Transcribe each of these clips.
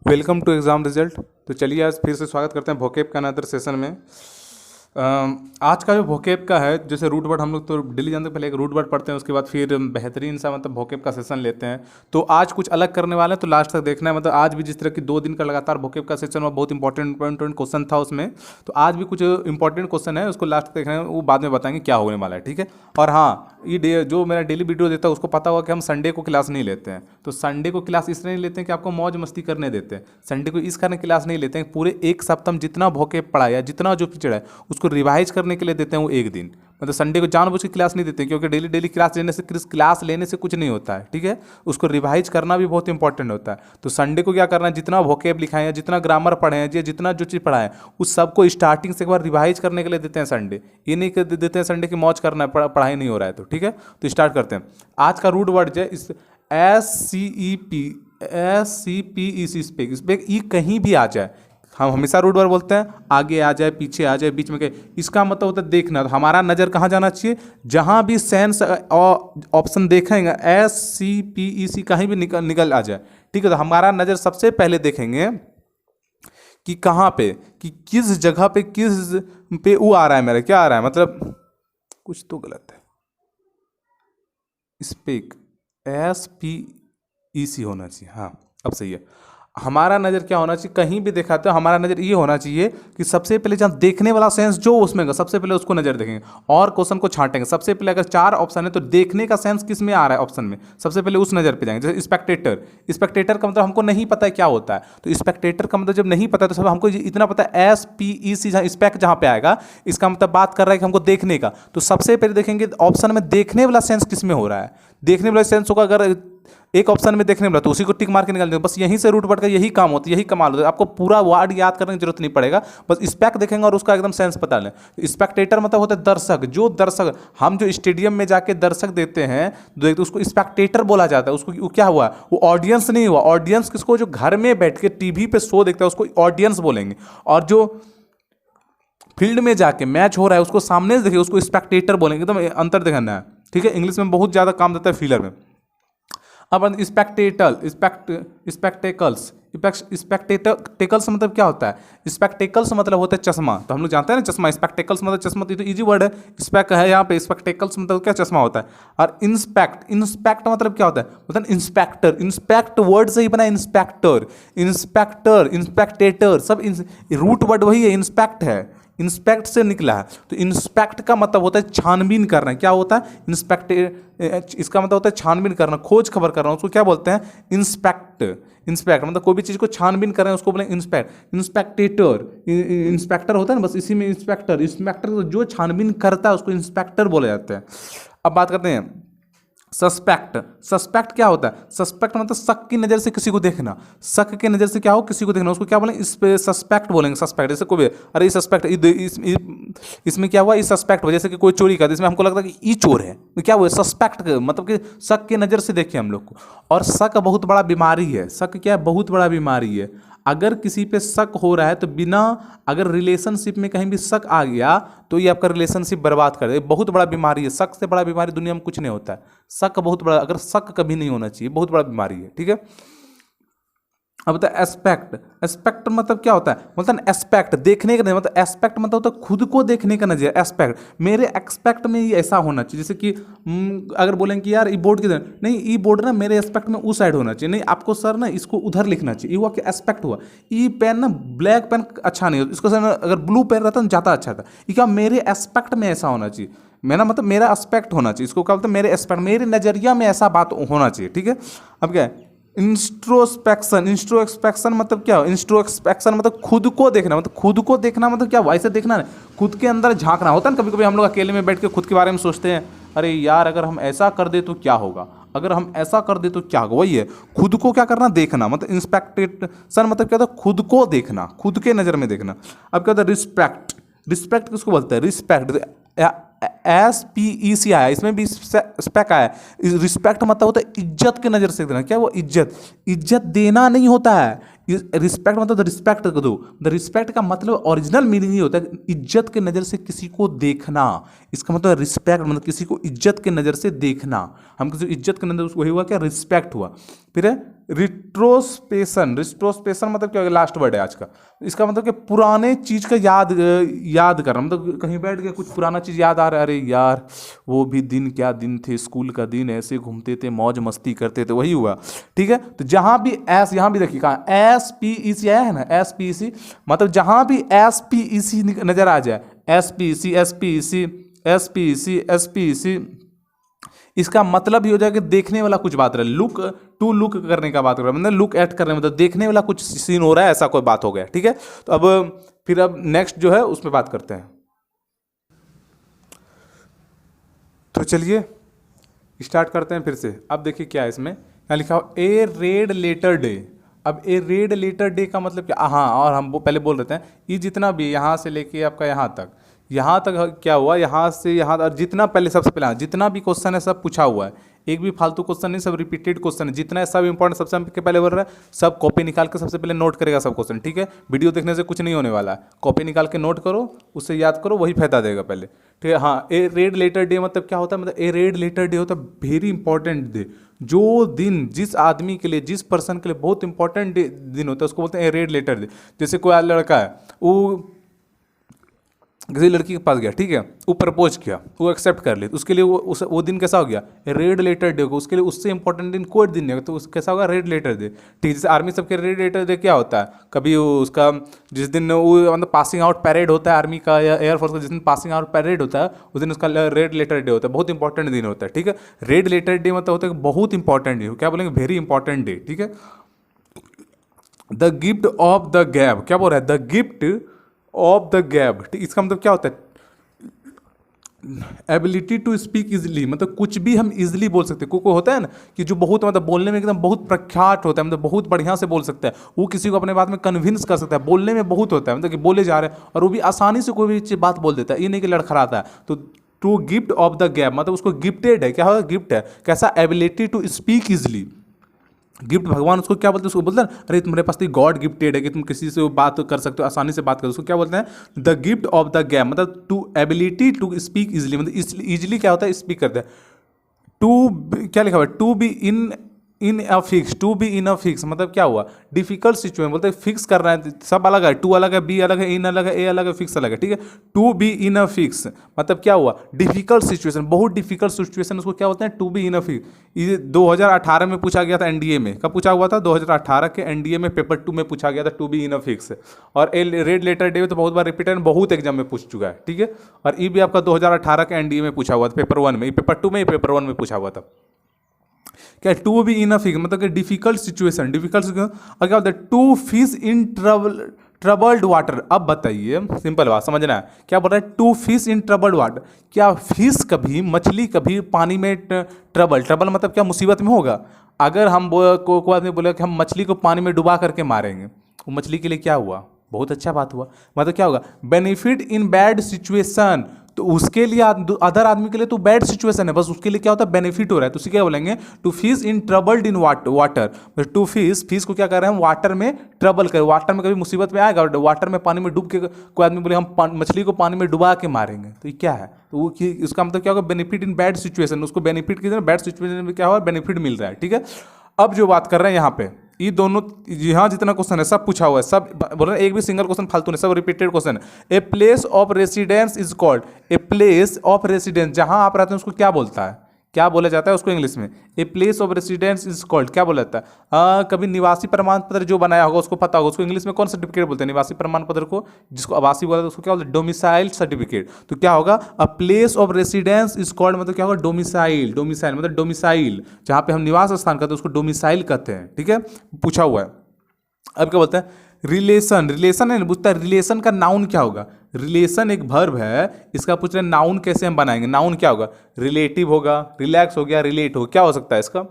Welcome to exam result. तो चलिए आज फिर से स्वागत करते हैं वोकेब का अनदर सेशन में। आज का जो वोकेब का है, जैसे रूट वर्ड हम लोग तो डेली जानते हैं, पहले एक रूट वर्ड पढ़ते हैं, उसके बाद फिर बेहतरीन सा मतलब वोकेब का सेशन लेते हैं। तो आज कुछ अलग करने वाले हैं, तो लास्ट तक देखना है। मतलब आज भी जिस तरह की 2 दिन का लगातार वोकेब का सेशन में बहुत इंपॉर्टेंट क्वेश्चन था उसमें, तो आज भी कुछ इंपॉर्टेंट क्वेश्चन है, उसको लास्ट तक देखना है, वो बाद में बताएंगे क्या होने वाला है, ठीक है। और हाँ, ये जो मेरा डेली वीडियो देता है उसको पता होगा कि हम संडे को क्लास नहीं लेते हैं। तो संडे को क्लास इसलिए नहीं लेते हैं कि आपको मौज मस्ती करने देते हैं। संडे को इस कारण क्लास नहीं लेते हैं, पूरे एक सप्ताह में जितना वोकेब पढ़ा या जितना जो पिछड़ा है उसको रिवाइज करने के लिए देते हैं वो एक दिन। मतलब संडे को जानबूझ के क्लास नहीं देते हैं, क्योंकि डेली डेली क्लास लेने से कुछ नहीं होता है, ठीक है। उसको रिवाइज करना भी बहुत इंपॉर्टेंट होता है। तो संडे को क्या करना है, जितना वोकेब लिखा है, जितना ग्रामर पढ़े हैं, जितना जो चीज़ पढ़ा है उस सबको स्टार्टिंग से एक बार रिवाइज करने के लिए देते हैं संडे। ये नहीं देते हैं संडे की मौज करना है, पढ़ाई नहीं हो रहा है, तो ठीक है। तो स्टार्ट करते हैं। आज का रूट वर्ड है इस SCEP स्पेक ई कहीं भी आ जाए, हम हमेशा रूट वर्ड बोलते हैं, आगे आ जाए, पीछे आ जाए, बीच में कहीं, इसका मतलब होता है देखना। तो हमारा नज़र कहाँ जाना चाहिए, जहाँ भी सेंस ऑप्शन देखेंगे SCPEC कहीं भी निकल आ जाए, ठीक है। तो हमारा नज़र सबसे पहले देखेंगे कि कहाँ पे, कि किस जगह पे, किस पे वो आ रहा है, मेरा क्या आ रहा है, मतलब कुछ तो गलत है। स्पेक SPEC होना चाहिए, हाँ अब सही है। हमारा नज़र क्या होना चाहिए, कहीं भी देखा तो हमारा नज़र ये होना चाहिए कि सबसे पहले जहाँ देखने वाला सेंस जो उसमें सबसे पहले उसको नज़र देखेंगे और क्वेश्चन को छांटेंगे। सबसे पहले अगर 4 ऑप्शन है तो देखने का सेंस किस में आ रहा है ऑप्शन में, सबसे पहले उस नज़र पे जाएंगे। जैसे स्पेक्टेटर का मतलब हमको नहीं पता है क्या होता है, तो स्पेक्टेटर का मतलब जब नहीं पता है तो सब हमको इतना पता है SPEC जहाँ स्पेक जहाँ पे आएगा, इसका मतलब बात कर रहा है कि हमको देखने का। तो सबसे पहले देखेंगे ऑप्शन में देखने वाला सेंस किस में हो रहा है, देखने वाला सेंस होगा। अगर एक ऑप्शन में देखने मिला तो उसी को टिक मार के निकाल देंगे। बस यहीं से रूट वर्ड का यही काम होता है, यही कमाल होता है। आपको पूरा वर्ड याद करने की जरूरत नहीं पड़ेगा, बस स्पेक देखेंगे और उसका एकदम सेंस पता लें। स्पेक्टेटर मतलब होता है दर्शक, जो दर्शक, हम जो स्टेडियम में जाके दर्शक देते हैं तो उसको स्पेक्टेटर बोला जाता है। उसको क्या हुआ, वो ऑडियंस नहीं हुआ। ऑडियंस किसको, जो घर में बैठ के टीवी पे शो देखता है उसको ऑडियंस बोलेंगे, और जो फील्ड में जाके मैच हो रहा है उसको सामने से देखिए उसको स्पेक्टेटर बोलेंगे। एकदम अंतर देखना है, ठीक है। इंग्लिश में बहुत ज़्यादा काम देता है फील्डर में। अब स्पेक्टेकल्स मतलब क्या होता है, स्पेक्टेकल्स मतलब होता है चश्मा। तो हम लोग जानते हैं ना चश्मा, स्पेक्टेकल्स मतलब चश्मा, तो इजी वर्ड है, स्पेक है यहाँ पे। स्पेक्टेकल्स मतलब क्या, चश्मा होता है। और इंस्पेक्ट मतलब क्या होता है, मतलब इंस्पेक्टर। इंस्पेक्ट वर्ड से ही बना इंस्पेक्टर, इंस्पेक्टेटर सब रूट वर्ड वही है, इंस्पेक्ट है, इंस्पेक्ट से निकला है। तो इंस्पेक्ट का मतलब होता है छानबीन करना। क्या होता है, इंस्पेक्ट, इसका मतलब होता है छानबीन करना, खोज खबर करना, उसको क्या बोलते हैं, इंस्पेक्ट मतलब कोई भी चीज़ को छानबीन कर रहे हैं उसको बोलेंगे इंस्पेक्ट। इंस्पेक्टर होता है ना, बस इसी में इंस्पेक्टर जो छानबीन करता है उसको इंस्पेक्टर बोले जाते हैं। अब बात करते हैं सस्पेक्ट क्या होता है, सस्पेक्ट मतलब शक की नज़र से किसी को देखना, शक की नज़र से क्या हो, किसी को देखना, उसको क्या बोलेंगे, इस पे सस्पेक्ट बोलेंगे। सस्पेक्ट जैसे कोई, अरे सस्पेक्ट इसमें क्या हुआ, इस सस्पेक्ट, जैसे कि कोई चोरी कर, इसमें हमको लगता है कि ये चोर है, तो क्या हुआ, सस्पेक्ट मतलब कि शक की नज़र से देखें हम लोग को। और शक बहुत बड़ा बीमारी है, शक क्या है, बहुत बड़ा बीमारी है। अगर किसी पे शक हो रहा है तो बिना, अगर रिलेशनशिप में कहीं भी शक आ गया तो ये आपका रिलेशनशिप बर्बाद कर दे। बहुत बड़ा बीमारी है, शक से बड़ा बीमारी दुनिया में कुछ नहीं होता है। शक बहुत बड़ा, अगर शक कभी नहीं होना चाहिए, बहुत बड़ा बीमारी है, ठीक है। अब होता है एस्पेक्ट मतलब क्या होता है, मतलब एस्पेक्ट देखने का नहीं, मतलब एस्पेक्ट मतलब होता है खुद को देखने का नजरिया। एस्पेक्ट, मेरे एक्सपेक्ट में ये ऐसा होना चाहिए, जैसे कि अगर बोलें कि यार ई बोर्ड किधर, नहीं ई बोर्ड ना मेरे एस्पेक्ट में उस साइड होना चाहिए, नहीं आपको सर ना इसको उधर लिखना चाहिए। ये हुआ कि एस्पेक्ट हुआ। ई पेन ना ब्लैक पेन अच्छा नहीं होता, इसको सर अगर ब्लू पेन रहता ना ज़्यादा अच्छा था। ये क्या, मेरे एस्पेक्ट में ऐसा होना चाहिए, मेरा मतलब मेरा एस्पेक्ट होना चाहिए, इसको क्या बोलते हैं, मेरे एस्पेक्ट, मेरे नज़रिया में ऐसा बात होना चाहिए, ठीक है। अब क्या है, इंस्ट्रोस्पेक्शन मतलब क्या हो, इंस्ट्रोस्पेक्शन मतलब खुद को देखना, मतलब खुद को देखना मतलब क्या, ऐसे देखना ना, खुद के अंदर झांकना होता है ना। कभी कभी हम लोग अकेले में बैठ के खुद के बारे में सोचते हैं, अरे यार अगर हम ऐसा कर दे तो क्या होगा, अगर हम ऐसा कर दे तो क्या होगा। वही है, खुद को क्या करना, देखना, मतलब इंस्पेक्टेशन मतलब क्या होता है, खुद को देखना, खुद के नज़र में देखना। अब क्या होता है, रिस्पेक्ट किसको बोलते हैं, रिस्पेक्ट SPEC आया, इसमें भी स्पेक आया। रिस्पेक्ट मतलब होता है इज्जत के नज़र से देना। क्या वो इज्जत देना नहीं होता है। रिस्पेक्ट मतलब रिस्पेक्ट दो, द रिस्पेक्ट का मतलब ओरिजिनल मीनिंग ही होता है इज्जत के नज़र से किसी को देखना। इसका मतलब रिस्पेक्ट मतलब किसी को इज्जत के नज़र से देखना। हम किसी इज्जत के नज़र, वही हुआ क्या, रिस्पेक्ट हुआ। फिर है रिट्रोस्पेशन मतलब क्या होगा, लास्ट वर्ड है आज का। इसका मतलब कि पुराने चीज का याद करना, मतलब कहीं बैठ के कुछ पुराना चीज याद आ रहा है, अरे यार वो भी दिन क्या दिन थे, स्कूल का दिन, ऐसे घूमते थे, मौज मस्ती करते थे, वही हुआ। ठीक है, तो जहां भी एस, यहां भी देखिए कहाँ एस पी ई सी आया है ना, एस पी ई सी, मतलब जहां भी एस पी ई सी नजर आ जाए, S P E C S P E C S P E C S P E C, इसका मतलब ही हो जाएगा कि देखने वाला कुछ बात रहा, लुक टू लुक करने का बात कर रहा है, मतलब लुक एट करने मतलब देखने वाला कुछ सीन हो रहा है, ऐसा कोई बात हो गया। ठीक है, तो अब नेक्स्ट जो है उसमें बात करते हैं। तो चलिए स्टार्ट करते हैं फिर से। अब देखिए क्या है इसमें, यहाँ लिखा हो ए रेड लेटर डे। अब ए रेड लेटर डे का मतलब क्या, हाँ, और हम वो पहले बोल रहे थे ये जितना भी यहाँ से लेके आपका यहाँ तक क्या हुआ, यहाँ से यहाँ, और जितना पहले सबसे पहले जितना भी क्वेश्चन है सब पूछा हुआ है, एक भी फालतू क्वेश्चन नहीं, सब रिपीटेड क्वेश्चन है, जितना है सब इंपॉर्टेंट, सबसे पहले बोल रहा है सब कॉपी निकाल के सबसे पहले नोट करेगा सब क्वेश्चन। ठीक है, वीडियो देखने से कुछ नहीं होने वाला है, कॉपी निकाल के नोट करो, उससे याद करो, वही फायदा देगा पहले। ठीक है, हाँ, ए रेड लेटर डे मतलब क्या होता है, मतलब ए रेड लेटर डे होता है वेरी इंपॉर्टेंट डे, जो दिन जिस आदमी के लिए, जिस पर्सन के लिए बहुत इंपॉर्टेंट दिन होता है उसको बोलते हैं ए रेड लेटर डे। जैसे कोई लड़का है, वो किसी लड़की के पास गया, ठीक है, वो प्रपोज किया, वो एक्सेप्ट कर ली, उसके लिए वो दिन कैसा हो गया, रेड लेटर डे होगा उसके लिए, उससे इंपॉर्टेंट दिन कोई दिन नहीं होगा, तो उस कैसा होगा, रेड लेटर डे। ठीक है, जैसे आर्मी सबके रेड लेटर डे क्या होता है, कभी उसका जिस दिन वो मतलब पासिंग आउट पैरेड होता है आर्मी का या एयरफोर्स का, जिस दिन पासिंग आउट पैरेड होता है उस दिन उसका रेड लेटर डे होता है, बहुत इंपॉर्टेंट दिन होता है। ठीक है, रेड लेटर डे मतलब होता है बहुत इंपॉर्टेंट डे, क्या बोलेंगे, वेरी इंपॉर्टेंट डे। ठीक है, the gift of the gap, क्या बोल रहा है, the gift of the gap. इसका मतलब क्या होता है, एबिलिटी टू स्पीक इजिली, मतलब कुछ भी हम इजिली बोल सकते हैं। कोई होता है ना कि जो बहुत मतलब बोलने में एकदम बहुत प्रख्यात होता है, मतलब बहुत बढ़िया से बोल सकता है, वो किसी को अपने बात में कन्विंस कर सकता है, बोलने में बहुत होता है, मतलब कि बोले जा रहे हैं और वो भी आसानी से कोई भी बात बोल देता है, ये नहीं कि लड़खड़ाता है। तो to gift of the gab मतलब उसको गिफ्टेड है, क्या होगा, गिफ्ट है, कैसा, ability to speak easily. Gift भगवान उसको क्या बोलते हैं, उसको बोलते हैं अरे तुम्हारे पास तो गॉड गिफ्टेड है कि तुम किसी से बात कर सकते हो, आसानी से बात कर, उसको क्या बोलते हैं, the gift of the gab, मतलब to ability to speak easily, मतलब इजिली क्या होता है, स्पीक करते हैं। टू क्या लिखा हुआ है, to be in a fix, to be in a fix मतलब क्या हुआ, डिफिकल्ट सिचुएशन, बोलते हैं फिक्स कर रहे हैं, सब अलग है, टू अलग है, बी अलग है, इन अलग है, ए अलग है, फिक्स अलग है। ठीक है, to be in a fix मतलब क्या हुआ, डिफिकल्ट सिचुएशन, बहुत डिफिकल्ट सिचुएशन, उसको क्या बोलते हैं, to be in a fix. ये 2018 में पूछा गया था एनडीए में, कब पूछा हुआ था, 2018 के एनडीए में पेपर 2 में पूछा गया था, to be in a fix. और ए रेड लेटर डे तो बहुत बार रिपीटेड, बहुत एग्जाम में पूछ चुका है। ठीक है, और ये भी आपका 2018 के एनडीए में पूछा हुआ था, पेपर 1 में, पेपर 2 में, पेपर 1 में पूछा हुआ था। क्या, to be in a fix मतलब कि डिफिकल्ट सिचुएशन, डिफिकल्ट और क्या होता है, to fish in troubled water. अब बताइए, सिंपल बात समझना है, क्या बोल रहा है, to fish in troubled water, क्या फिश कभी, मछली कभी पानी में ट्रबल मतलब क्या, मुसीबत में होगा। अगर हम को आदमी बोले कि हम मछली को पानी में डुबा करके मारेंगे, वो मछली के लिए क्या हुआ, बहुत अच्छा बात हुआ, मतलब क्या होगा, बेनिफिट इन बैड सिचुएशन, तो उसके लिए अदर आदमी के लिए तो बैड सिचुएशन है, बस उसके लिए क्या होता है, बेनिफिट हो रहा है, तो उसे क्या बोलेंगे, to fish in troubled in water, to fish को क्या कर रहे हैं, वाटर में ट्रबल कर, वाटर में कभी मुसीबत में आएगा, वाटर में पानी में डूब के कोई आदमी बोले हम मछली को पानी में डुबा के मारेंगे, तो ये क्या है, तो वो उसका मतलब क्या होगा, बेनिफिट इन बैड सिचुएशन, उसको बेनिफिट की बैड सिचुएशन में क्या हुआ, बेनिफिट मिल रहा है। ठीक है, अब जो बात कर रहे हैं यहाँ पे, ये दोनों यहाँ जितना क्वेश्चन है सब पूछा हुआ है, सब बोल रहे हैं, एक भी सिंगल क्वेश्चन फालतू नहीं, सब रिपीटेड क्वेश्चन है। A place of residence is called, a place of residence, जहां आप रहते हैं उसको क्या बोलता है, क्या बोला जाता है उसको इंग्लिश में, a place of residence is called, क्या बोला जाता है, कभी निवासी प्रमाण पत्र जो बनाया होगा उसको पता होगा, उसको इंग्लिश में कौन सर्टिफिकेट बोलते हैं, निवासी प्रमाण पत्र को, जिसको आवासीय बोलते हैं उसको क्या बोलते हैं, डोमिसाइल सर्टिफिकेट। तो क्या होगा, a place of residence is called मतलब क्या होगा, डोमिसाइल, डोमिसाइल मतलब डोमिसाइल, जहां पे हम निवास स्थान कहते हैं उसको डोमिसाइल कहते हैं। ठीक है, पूछा हुआ है। अब क्या बोलते हैं, रिलेशन, रिलेशन है, पूछता है रिलेशन का नाउन क्या होगा, रिलेशन एक वर्ब है, इसका पूछ रहे हैं नाउन कैसे हम बनाएंगे, नाउन क्या होगा, रिलेटिव होगा, रिलैक्स हो गया, रिलेट हो, क्या हो सकता है इसका,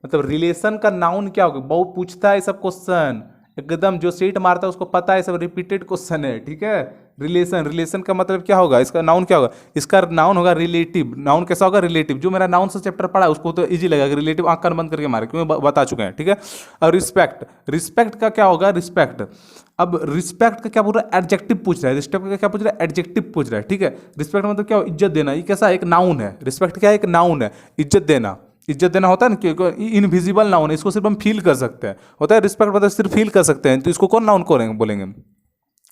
मतलब रिलेशन का नाउन क्या होगा, बहुत पूछता है सब क्वेश्चन, एकदम जो सीट मारता है उसको पता है, सब रिपीटेड क्वेश्चन है। ठीक है, रिलेशन, रिलेशन का मतलब क्या होगा, इसका नाउन क्या होगा, इसका नाउन होगा रिलेटिव, नाउन कैसा होगा, रिलेटिव, जो मेरा नाउन से चैप्टर पढ़ा है उसको तो इजी लगेगा, रिलेटिव आंख कान बंद करके मारे, क्योंकि बता चुके हैं। ठीक है, और रिस्पेक्ट, रिस्पेक्ट का क्या होगा, रिस्पेक्ट, अब रिस्पेक्ट का क्या पूछ रहा है, एडजेक्टिव पूछ रहा है, रिस्पेक्ट का क्या पूछ रहा है, एडजेक्टिव पूछ रहा है। ठीक है, रिस्पेक्ट मतलब क्या, इज्जत देना, ये कैसा एक नाउन है, रिस्पेक्ट क्या है, एक नाउन है, इज्जत देना। इज्जत देना होता है ना, कि इनविजिबल नाउन है, इसको सिर्फ हम फील कर सकते हैं, होता है रिस्पेक्ट मतलब सिर्फ फील कर सकते हैं, तो इसको कौन नाउन को बोलेंगे?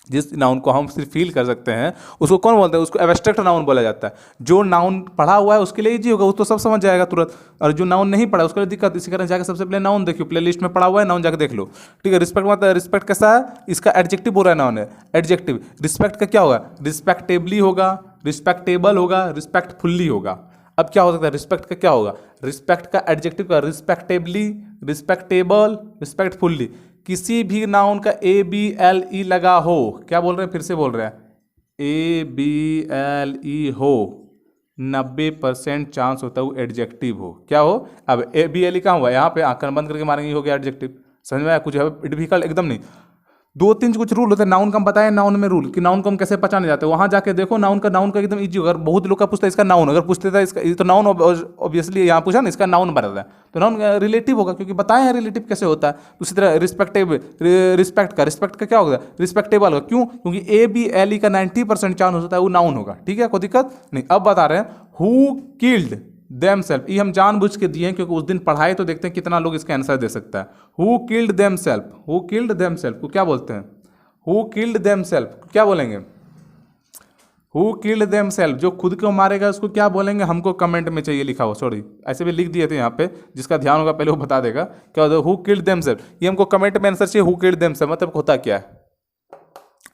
जिस नाउन को हम सिर्फ फील कर सकते हैं उसको कौन बोलते हैं? उसको एब्स्ट्रैक्ट नाउन बोला जाता है। जो नाउन पढ़ा हुआ है उसके लिए इजी होगा, वो तो सब समझ जाएगा तुरंत, और जो नाउन नहीं पढ़ा उसके लिए दिक्कत। इसी कारण जाकर सबसे पहले नाउन देखियो, प्ले लिस्ट में पढ़ा हुआ है, नाउन जाकर देख लो। ठीक है, रिस्पेक्ट मतलब रिस्पेक्ट कैसा है? इसका एडजेक्टिव बोल रहा है, नाउन है एडजेक्टिव। रिस्पेक्ट का क्या होगा? रिस्पेक्टेबली होगा, रिस्पेक्टेबल होगा, रिस्पेक्टफुल्ली होगा। अब क्या हो सकता है? रिस्पेक्ट का क्या होगा? रिस्पेक्ट का एडजेक्टिव का रिस्पेक्टेबली, रिस्पेक्टेबल, रिस्पेक्टफुल्ली। किसी भी नाउन का ABLE लगा हो, क्या बोल रहे हैं? फिर से बोल रहे हैं, ABLE हो, 90% चांस होता है वो एडजेक्टिव हो। क्या हो? अब ABLE कहाँ हुआ? यहाँ पे आंखन बंद करके मारेंगे, हो गया एडजेक्टिव। समझ में आया? कुछ है डिफिकल्ट एकदम नहीं। दो तीन कुछ रूल होते हैं नाउन का, हम बताएं नाउन में रूल कि नाउन को हम कैसे पहचाने जाते हैं, वहां जाके देखो नाउन का एकदम इजी होगा। बहुत लोग का पूछता है इसका नाउन, अगर पूछते था इसका, ये तो नाउन ऑब्वियसली यहाँ पूछा ना, इसका नाउन बता है, तो नाउन रिलेटिव होगा, क्योंकि बताए हैं रिलेटिव कैसे होता है। उसी तरह रिस्पेक्ट का क्या होगा? रिस्पेक्टेबल होगा। क्यों? क्योंकि ABLE का 90% चांस होता है वो नाउन होगा। ठीक है, कोई दिक्कत नहीं। अब बता रहे हैं हु किल्ड देमसेल्फ, ये हम जानबूझ के दिए हैं क्योंकि उस दिन पढ़ाए, तो देखते हैं कितना लोग इसका आंसर दे सकता है। Who killed themselves, who killed themselves को क्या बोलते हैं? हु किल्ड देमसेल्फ क्या बोलेंगे? हु किल्ड देमसेल्फ, जो खुद को मारेगा उसको क्या बोलेंगे? हमको कमेंट में चाहिए लिखा हो, सॉरी ऐसे भी लिख दिए थे यहाँ पे, जिसका ध्यान होगा पहले वो बता देगा क्या होता है। हु किल्ड देमसेल्फ, ये हमको कमेंट में आंसर चाहिए। हु किल्ड देमसेल्फ मतलब होता क्या है?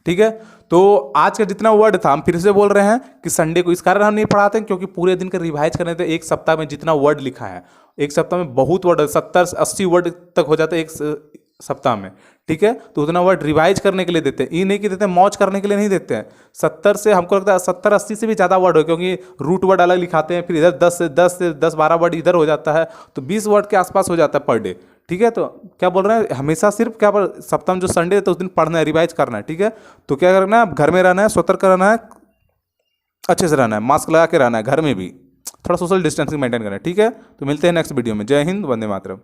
ठीक है, तो आज का जितना वर्ड था हम फिर से बोल रहे हैं कि संडे को इस कारण हम नहीं पढ़ाते हैं क्योंकि पूरे दिन का रिवाइज करने थे। एक सप्ताह में जितना वर्ड लिखा है, एक सप्ताह में बहुत वर्ड, 70-80 वर्ड तक हो जाता है एक सप्ताह में। ठीक है, तो उतना वर्ड रिवाइज करने के लिए देते हैं, ये नहीं कि देते हैं मौज करने के लिए नहीं देते हैं। 70 से हमको लगता है 70-80 से भी ज़्यादा वर्ड हो, क्योंकि रूट वर्ड अलग लिखाते हैं, फिर इधर 10-12 वर्ड इधर हो जाता है, तो 20 वर्ड के आसपास हो जाता है पर डे। ठीक है, तो क्या बोल रहे हैं? हमेशा सिर्फ क्या पर सप्ताह में जो संडे है तो उस दिन पढ़ना है, रिवाइज करना है। ठीक है, तो क्या करना है? घर में रहना है, सतर्क रहना है, अच्छे से रहना है, मास्क लगा के रहना है, घर में भी थोड़ा सोशल डिस्टेंसिंग मेंटेन करना है। ठीक है, तो मिलते हैं नेक्स्ट वीडियो में। जय हिंद, वंदे मातरम।